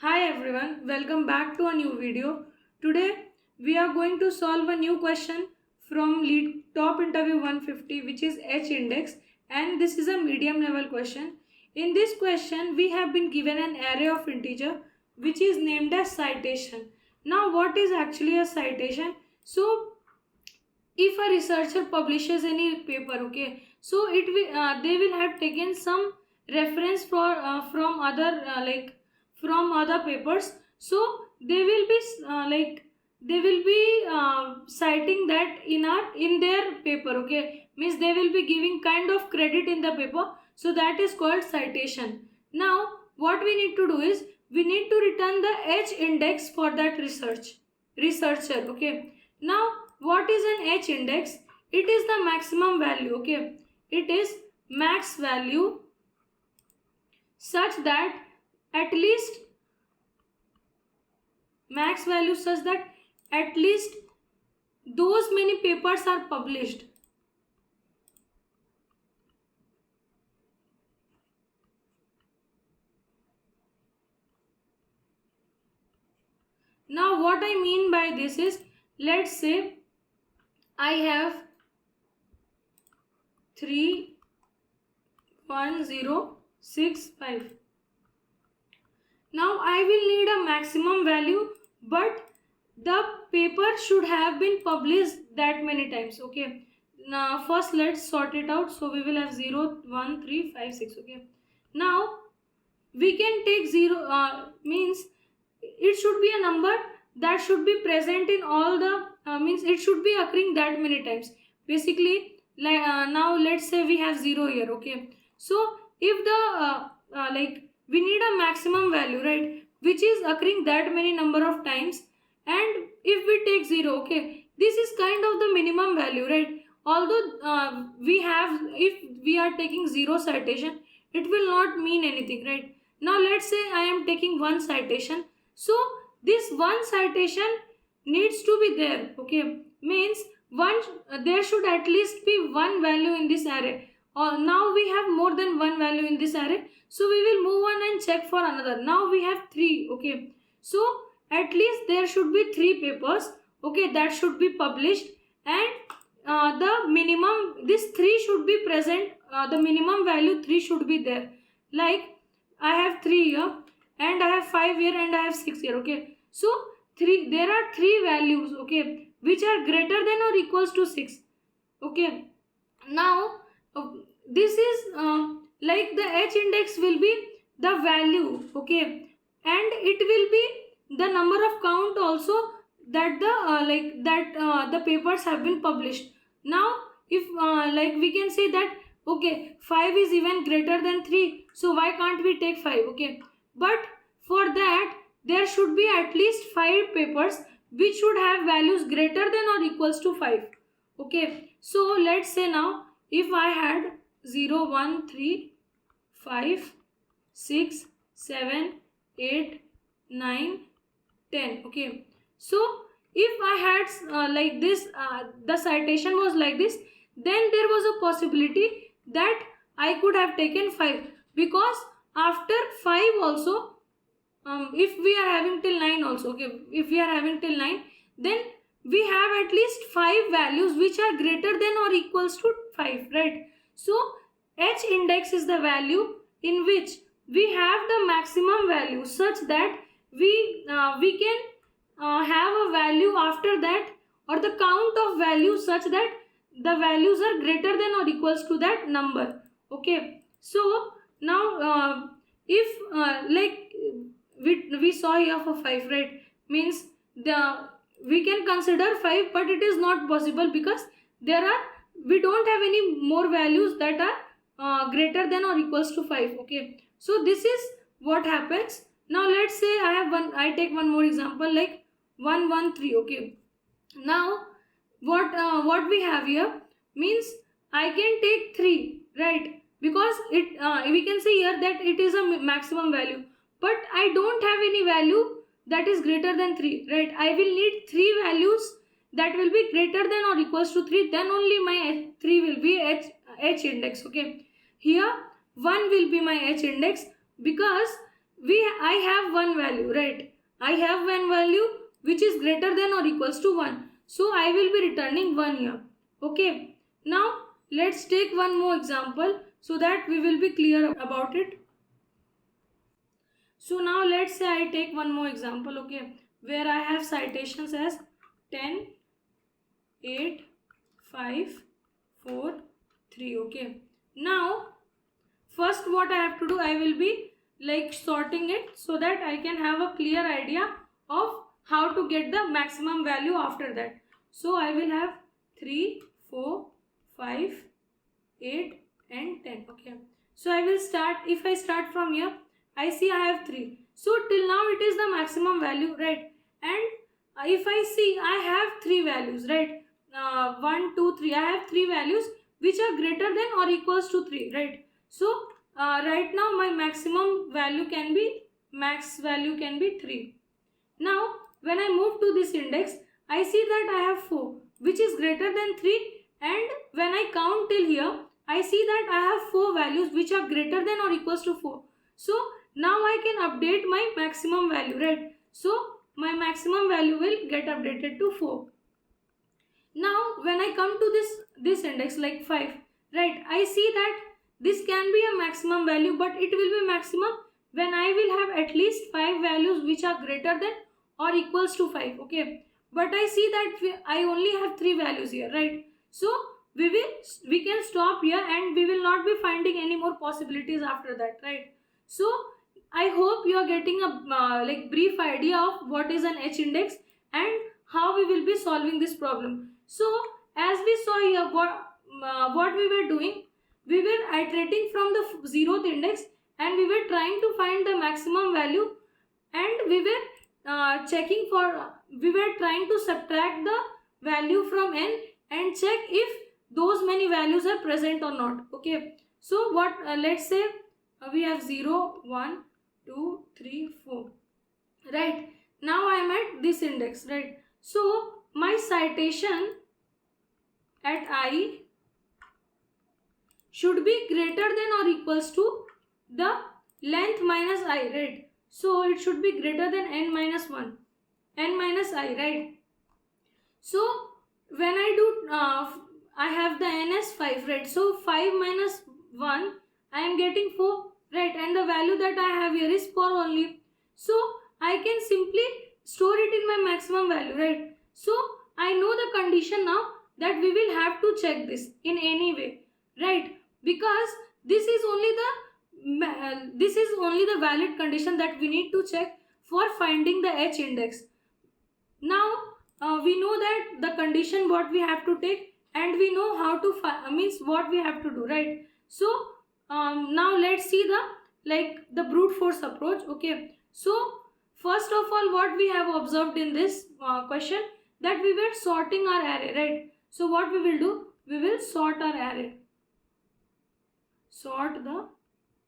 Hi everyone, welcome back to a new video. Today we are going to solve a new question from lead top interview 150, which is H index, and this is a medium level question. In this question we have been given an array of integer which is named as citation. Now what is actually a citation? So if a researcher publishes any paper, okay, so they will have taken some reference from other from other papers. So they will be citing that in their paper, okay, means they will be giving kind of credit in the paper, so that is called citation. Now what we need to do is we need to return the H index for that researcher, okay. Now what is an H index? It is the maximum value, okay. It is max value such that at least at least those many papers are published. Now what I mean by this is, let's say I have 31065. Now I will need a maximum value, but the paper should have been published that many times, okay. Now first let's sort it out. So we will have 0 1 3 5 6, okay. Now we can take 0 means it should be a number that should be present in all the means it should be occurring that many times. Basically now let's say we have 0 here, okay. So if the we need a maximum value, right, which is occurring that many number of times, and if we take 0, okay, this is kind of the minimum value, right. Although if we are taking 0 citation, it will not mean anything, right. Now let's say I am taking one citation, so this one citation needs to be there, okay, means there should at least be one value in this array. Now we have more than one value in this array, so we will move on and check for another. Now we have 3, okay, so at least there should be 3 papers, okay, that should be published, and the minimum, this 3 should be present, the minimum value 3 should be there. Like I have 3 here, and I have 5 here, and I have 6 here, okay. So there are 3 values, okay, which are greater than or equals to 6, okay. Now this is like the H index will be the value, okay, and it will be the number of count also that the papers have been published. Now if we can say that, okay, 5 is even greater than 3, so why can't we take 5, okay. But for that there should be at least 5 papers which should have values greater than or equals to 5, okay. So let's say now if I had 0 1 3 5 6 7 8 9 10, okay. So if I had like this the citation was like this, then there was a possibility that I could have taken 5, because after 5 also, if we are having till 9 also, okay, if we are having till 9, then we have at least 5 values which are greater than or equals to 5, right. So H index is the value in which we have the maximum value such that we can have a value after that, or the count of values such that the values are greater than or equals to that number, okay. So now if we saw here for 5, right, means we can consider 5, but it is not possible because we don't have any more values that are greater than or equals to 5, okay. So this is what happens. Now let's say I take one more example, like 113, okay. Now what we have here means I can take 3, right, because we can say here that it is a maximum value, but I don't have any value that is greater than 3, right. I will need 3 values that will be greater than or equals to 3, then only my 3 will be H index, okay. Here 1 will be my H index, because I have one value, right? I have one value which is greater than or equals to 1. So I will be returning 1 here. Okay. Now let's take one more example so that we will be clear about it. So now let's say I take one more example, okay, where I have citations as 10, 8, 5, 4, 3, okay. Now first what I have to do, I will be like sorting it so that I can have a clear idea of how to get the maximum value after that. So I will have 3, 4, 5, 8 and 10, okay. So I will start, if I start from here, I see I have 3. So till now it is the maximum value, right? And if I see I have 3 values, right? 1, 2, 3, I have 3 values which are greater than or equals to 3, right? So right now my maximum value can be, max value can be 3. Now when I move to this index, I see that I have 4 which is greater than 3, and when I count till here, I see that I have 4 values which are greater than or equals to 4. So now I can update my maximum value, right? So my maximum value will get updated to 4. Now when I come to this index like 5, right, I see that this can be a maximum value, but it will be maximum when I will have at least 5 values which are greater than or equals to 5, okay. But I see that I only have 3 values here, right? So we can stop here and we will not be finding any more possibilities after that, right? So I hope you are getting a like brief idea of what is an H index and how we will be solving this problem. So as we saw here, what we were doing, we were iterating from the 0th index and we were trying to find the maximum value, and we were we were trying to subtract the value from n and check if those many values are present or not, okay. So what let's say we have 0, 1, 2, 3, 4, right. Now I am at this index, right. So my citation at I should be greater than or equals to the length minus I, right. So it should be greater than n minus 1, n minus I, right. So when I do I have the n as 5, right. So 5 minus 1, I am getting 4, right, and the value that I have here is 4 only. So I can simply store it in my maximum value, right. So I know the condition now that we will have to check this in any way, right, because this is only the valid condition that we need to check for finding the H index. Now we know that the condition what we have to take, and we know how to means what we have to do, right. So now let's see the brute force approach, okay. So first of all, what we have observed in this question, that we were sorting our array, right. So what we will do, we will sort our array, sort the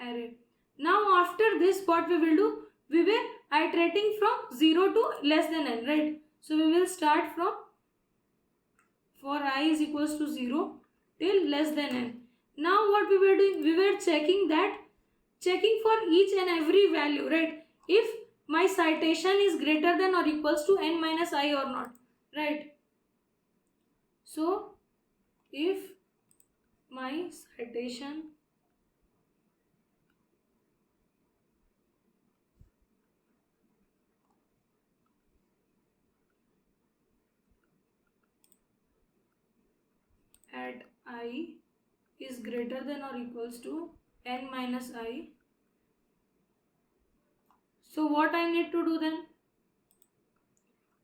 array. Now after this, what we will do, we were iterating from 0 to less than n, right. So we will start from, for I is equals to 0 till less than n. Now what we were doing, we were checking for each and every value, right, if my citation is greater than or equals to n minus I or not, right. So if my citation at I is greater than or equals to n minus I, so what I need to do then,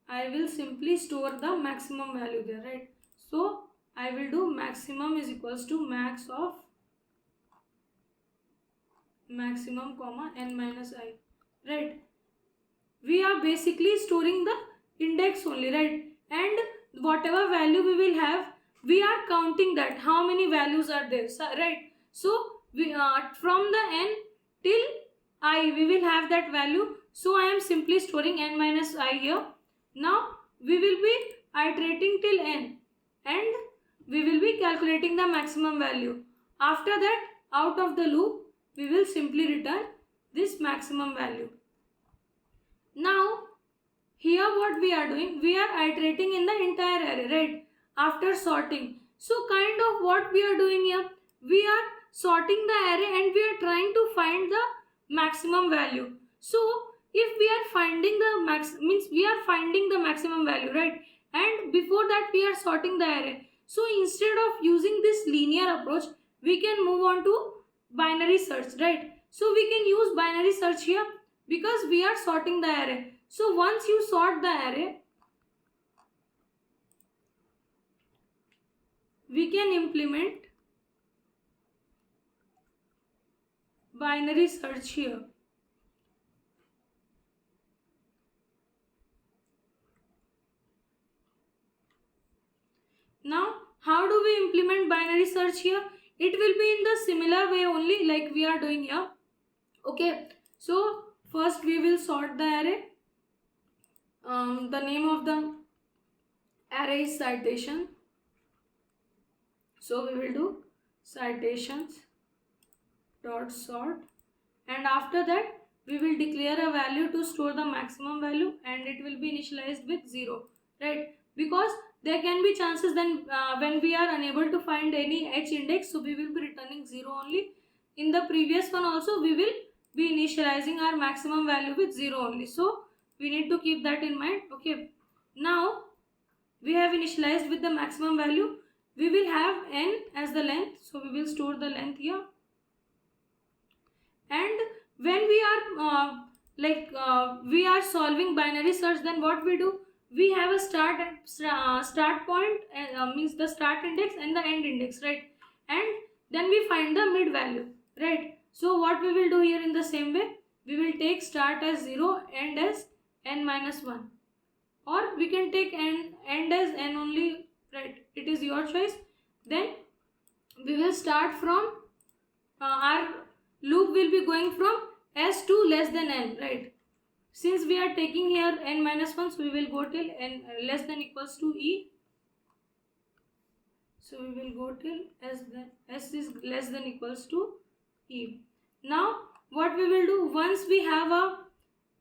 I will simply store the maximum value there, right. So I will do maximum is equals to max of maximum comma n minus I, right. We are basically storing the index only, right, and whatever value we will have, we are counting that how many values are there, right. So we from the n till I we will have that value, so I am simply storing n minus I here. Now we will be iterating till n and we will be calculating the maximum value. After that, out of the loop, we will simply return this maximum value. Now here what we are doing, we are iterating in the entire array, right, after sorting. So kind of what we are doing here, we are sorting the array and we are trying to find the maximum value. So if we are finding the means we are finding the maximum value, right, and before that we are sorting the array. So instead of using this linear approach, we can move on to binary search, right. So we can use binary search here because we are sorting the array. So once you sort the array, we can implement binary search here. Now, how do we implement binary search here? It will be in the similar way only like we are doing here. Okay, so first we will sort the array. The name of the array is citation. So we will do citations dot sort, and after that we will declare a value to store the maximum value, and it will be initialized with 0, right, because there can be chances then when we are unable to find any h index, so we will be returning 0 only. In the previous one also we will be initializing our maximum value with 0 only, so we need to keep that in mind. Okay, now we have initialized with the maximum value. We will have n as the length, so we will store the length here. And when we are we are solving binary search, then what we do, we have a start point, means the start index and the end index, right, and then we find the mid value, right. So what we will do here in the same way, we will take start as 0, end as n minus 1, or we can take end as n only, right, it is your choice. Then we will start from our loop will be going from s to less than n, right. Since we are taking here n minus 1, so we will go till n less than equals to e. So we will go till s is less than equals to e. Now what we will do, once we have a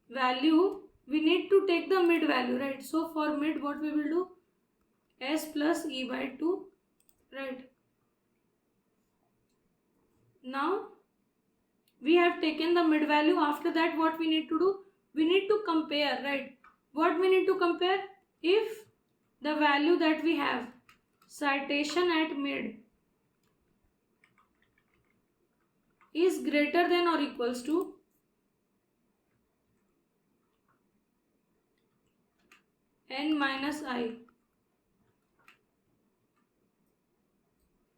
value, we need to take the mid value, right. So for mid, what we will do, s plus e by 2, right. Now we have taken the mid value. After that what we need to do, we need to compare, right. What we need to compare, if the value that we have, citation at mid, is greater than or equals to n minus I,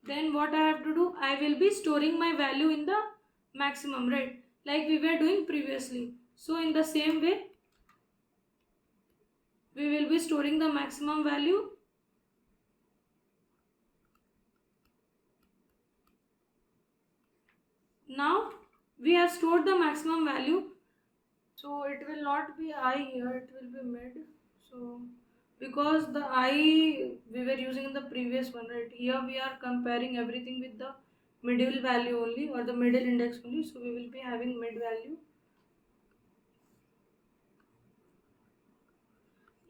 then what I have to do, I will be storing my value in the maximum, right, like we were doing previously. So in the same way we will be storing the maximum value. Now we have stored the maximum value, so it will not be I here, it will be mid. So because the I we were using in the previous one, right, here we are comparing everything with the middle value only, or the middle index only, so we will be having mid value.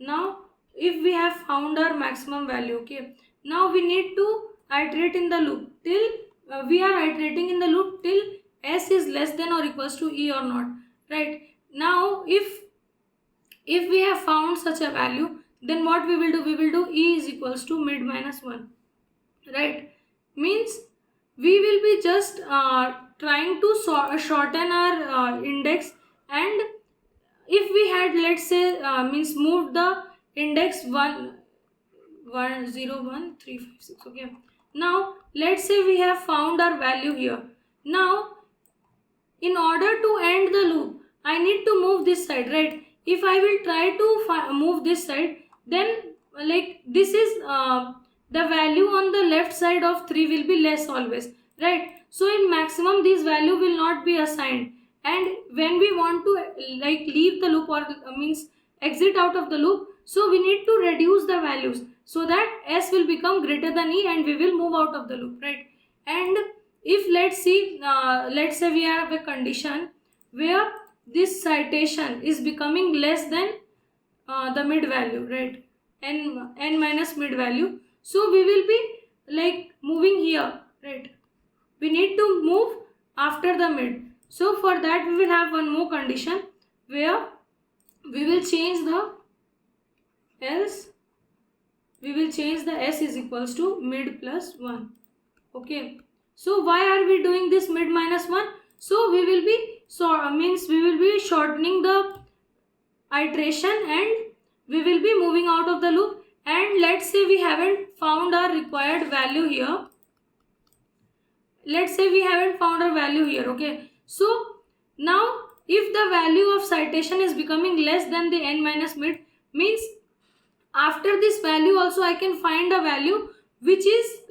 Now if we have found our maximum value, okay, now we need to iterate in the loop till we are iterating in the loop till s is less than or equals to e or not, right. Now if we have found such a value, then what we will do, we will do e is equals to mid minus 1, right. Means we will be just trying to shorten our index, and if we had, let's say, means moved the index 1 0 1 3 5 6, okay, now let's say we have found our value here. Now in order to end the loop, I need to move this side, right. If I will try to move this side, then like this is the value on the left side of 3 will be less always, right. So in maximum these value will not be assigned, and when we want to like leave the loop, or means exit out of the loop, so we need to reduce the values so that s will become greater than e and we will move out of the loop, right. And if let's say we have a condition where this citation is becoming less than the mid value, right? N minus mid value. So we will be like moving here, right? We need to move after the mid. So for that we will have one more condition where we will change the else we will change the s is equals to mid plus 1. Okay, so why are we doing this mid minus 1? So we will be means we will be shortening the iteration and we will be moving out of the loop. And let's say we haven't found our required value here. Let's say we haven't found our value here. Okay, so now if the value of citation is becoming less than the n minus mid, means after this value also I can find a value which is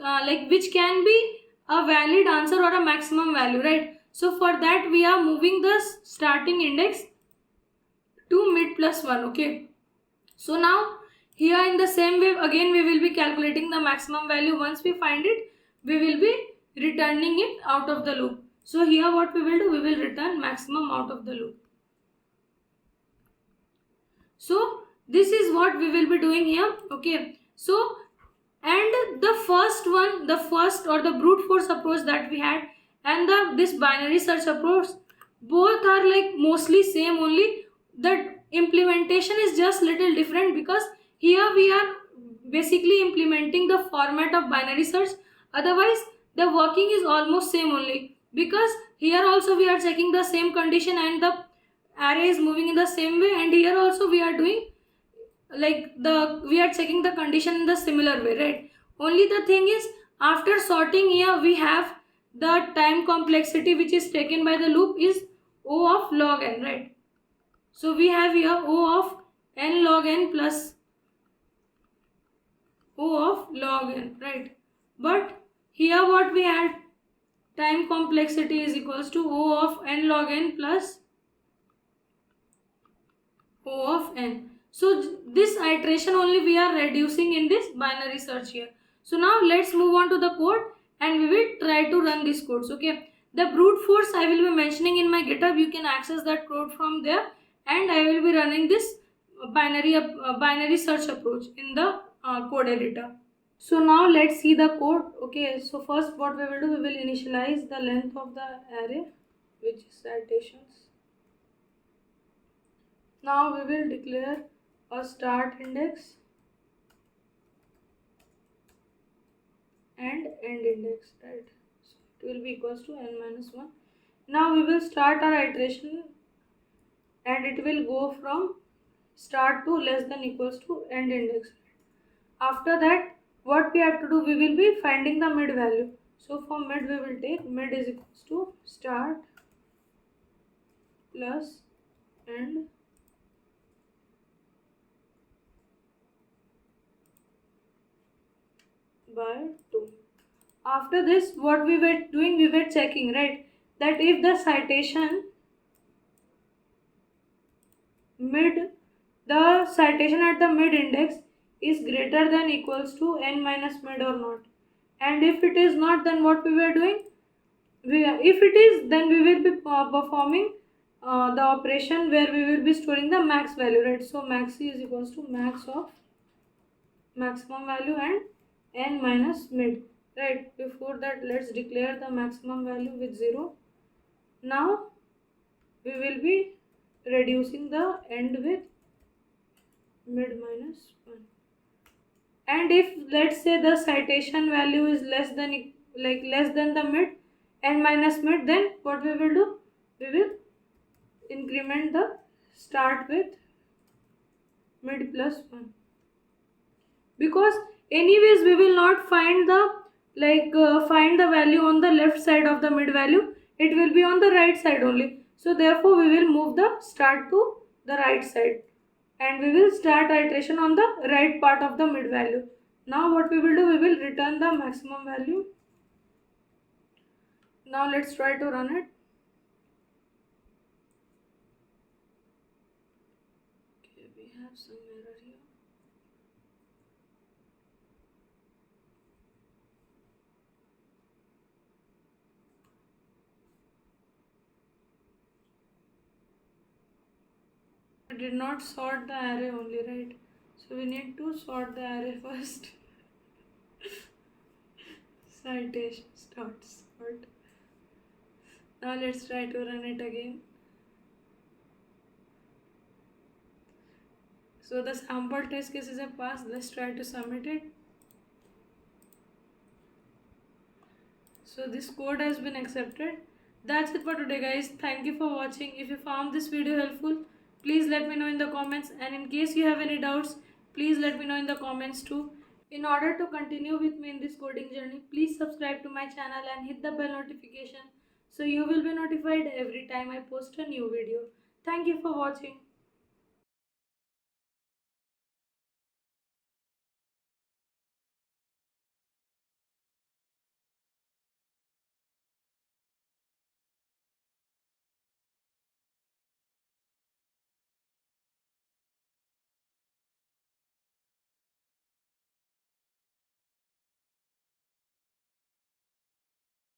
which can be a valid answer or a maximum value, right? So for that we are moving the starting index to mid plus 1. Okay, so now here in the same way again we will be calculating the maximum value. Once we find it, we will be returning it out of the loop. So here what we will do, we will return maximum out of the loop. So this is what we will be doing here. Okay, so and the first one, the first or the brute force approach that we had and this binary search approach, both are like mostly same, only the implementation is just little different because here we are basically implementing the format of binary search. Otherwise the working is almost same only, because here also we are checking the same condition and the array is moving in the same way, and here also we are doing we are checking the condition in the similar way, right? Only the thing is, after sorting here we have the time complexity which is taken by the loop is O of log n, right? So we have here O of n log n plus O of log n, right? But here what we had, time complexity is equals to O of n log n plus O of n. So this iteration only we are reducing in this binary search here. So now let's move on to the code and we will try to run these codes. Okay, the brute force I will be mentioning in my GitHub. You can access that code from there, and I will be running this binary search approach in the code editor. So now let's see the code. Okay, so first what we will do, we will initialize the length of the array, which is citations. Now we will declare a start index and end index, right? So it will be equals to n minus 1. Now we will start our iteration and it will go from start to less than equals to end index. After that, what we have to do, we will be finding the mid value. So for mid we will take mid is equals to start plus end by 2. After this, what we were doing, we were checking, right, that if the citation at the mid index is greater than equals to n minus mid or not. And if it is not, then what we were doing, if it is, then we will be performing the operation where we will be storing the max value, right? So maxi is equals to max of maximum value and n minus mid, right? Before that, let's declare the maximum value with 0. Now we will be reducing the end with mid minus 1. And if let's say the citation value is less than the mid n minus mid, then what we will do, we will increment the start with mid plus 1, because anyways we will not find the find the value on the left side of the mid value, it will be on the right side only. So therefore we will move the start to the right side and we will start iteration on the right part of the mid value. Now what we will do, we will return the maximum value. Now let's try to run it. Okay, we have some error here. We did not sort the array only, right? So we need to sort the array first. Citations dot sort. Now let's try to run it again. So the sample test cases are passed. Let's try to submit it. So this code has been accepted. That's it for today, guys. Thank you for watching. If you found this video helpful, please let me know in the comments, and in case you have any doubts, please let me know in the comments too. In order to continue with me in this coding journey, please subscribe to my channel and hit the bell notification so you will be notified every time I post a new video. Thank you for watching.